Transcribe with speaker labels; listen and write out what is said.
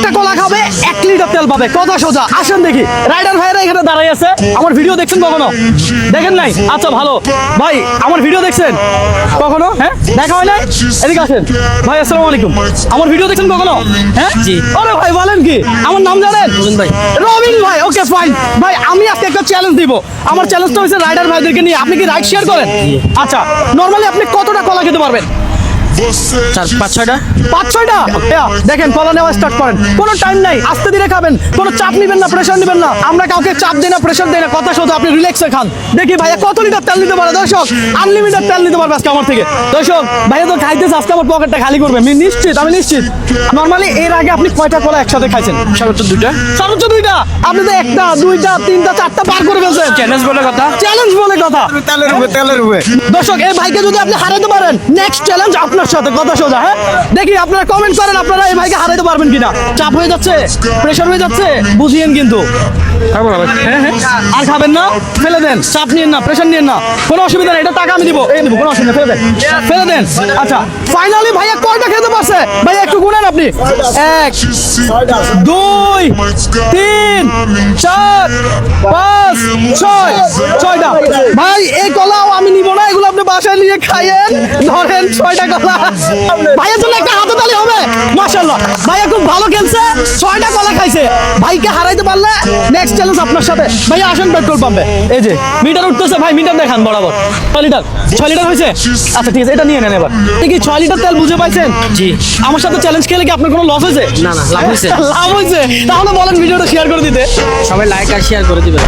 Speaker 1: একটা কলা খাবে 1 লিটার তেল পাবে, কথা সোজা। আসেন দেখি, রাইডার ভাইরা এখানে দাঁড়াই আছে। আমার ভিডিও দেখছেন কখনো? দেখেন নাই? আচ্ছা ভালো ভাই, আমার ভিডিও দেখছেন কখনো? হ্যাঁ, দেখা হয় নাই? এদিকে আসেন ভাই, আসসালামু আলাইকুম। আমার ভিডিও দেখছেন কখনো? হ্যাঁ জি। আরে ভাই বলেন কি, আমার নাম জানেন? রবিন ভাই। রবিন ভাই, ওকে ফাইন ভাই। আমি আজকে একটা চ্যালেঞ্জ দিব। আমার চ্যালেঞ্জটা হচ্ছে রাইডার ভাইদেরকে নিয়ে। আপনি কি রাইড শেয়ার করেন? আচ্ছা, নরমালি আপনি কতটা কলা খেতে পারবেন?
Speaker 2: 4-5-6টা।
Speaker 1: 5-6টা? দেখেন, কলা নেওয়া স্টার্ট করেন, কোনো টাইম নাই, আস্তে ধীরে খাবেন, কোনো চাপ নিবেন না, প্রেশার নিবেন না। আমরা কাউকে চাপ দিই না, প্রেশার দিই না, কথা সোজা। আপনি রিল্যাক্সে খান। দেখি ভাইয়া কত লিটার তেল নিতে পারে। দর্শক, আনলিমিটেড তেল নিতে পারবে আজকে আমার থেকে। দর্শক, ভাইয়া তো খাইতেছে, আজকে আমার পকেটটা খালি করবে, আমি নিশ্চিত, আমি নিশ্চিত। নরমালি এর আগে আপনি কয়টা কলা একসাথে খাইছেন?
Speaker 2: সর্বোচ্চ 2টা।
Speaker 1: সর্বোচ্চ 2টা? আপনি তো 1টা, 2টা, 3টা, 4টা পার করে ফেলছেন।
Speaker 2: চ্যালেঞ্জ বলে কথা।
Speaker 1: চ্যালেঞ্জ বলে কথা।
Speaker 2: তেলের উপরে।
Speaker 1: দর্শক, এই ভাইকে যদি আপনি হারাতে পারেন, নেক্সট চ্যালেঞ্জ আপনার সাথে, কথা সোজা। হ্যাঁ, দেখি আপনারা কমেন্ট করেন, আপনারা এই ভাইকে হারাতে পারবেন কিনা। চাপ হয়ে যাচ্ছে, প্রেশার হয়ে যাচ্ছে, বুঝিয়েন কিন্তু। হ্যাঁ হ্যাঁ, আর খাবেন না, ফেলে দেন। চাপ নিয়েন না, প্রেশার নিয়েন না, কোনো অসুবিধা নেই। এটা টাকা আমি দিব, এই দিব, কোনো অসুবিধা, ফেলে দেন, ফেলে দেন। আচ্ছা, ফাইনালি ভাইয়া কয়টা খেতে পারছে? ভাইয়া একটু গুনেন আপনি। 1 2 3 4 5 6 6টা। ভাই এই কলাও আমি নিব না, এগুলো আপনি বাসায় নিয়ে খাইয়েন। ধরেন 6টা কলা। ভাইয়ের জন্য একটা হাততালি হবে। মাশাআল্লাহ, ভাইয়া খুব ভালো খেলছে, 6টা কলা খাইছে। ভাইকে হারাইতে পারলে নেক্সট চ্যালেঞ্জ আপনার সাথে। ভাইয়া আসেন পেট্রোল পাম্পে, এই যে মিটার উঠতেছে ভাই, মিটার দেখান বরাবর। 6 লিটার হয়েছে? আচ্ছা ঠিক আছে, এটা নিয়ে নেন এবার। ঠিক কি 6 লিটার তেল বুঝে পাইছেন?
Speaker 2: জি।
Speaker 1: আমার সাথে চ্যালেঞ্জ খেলে কি আপনার কোনো লস হয়েছে?
Speaker 2: না না, লাভ হয়েছে।
Speaker 1: লাভ হয়েছে? তাহলে বলেন ভিডিওটা শেয়ার করে দিতে।
Speaker 2: সবাই লাইক আর শেয়ার করে দিবেন।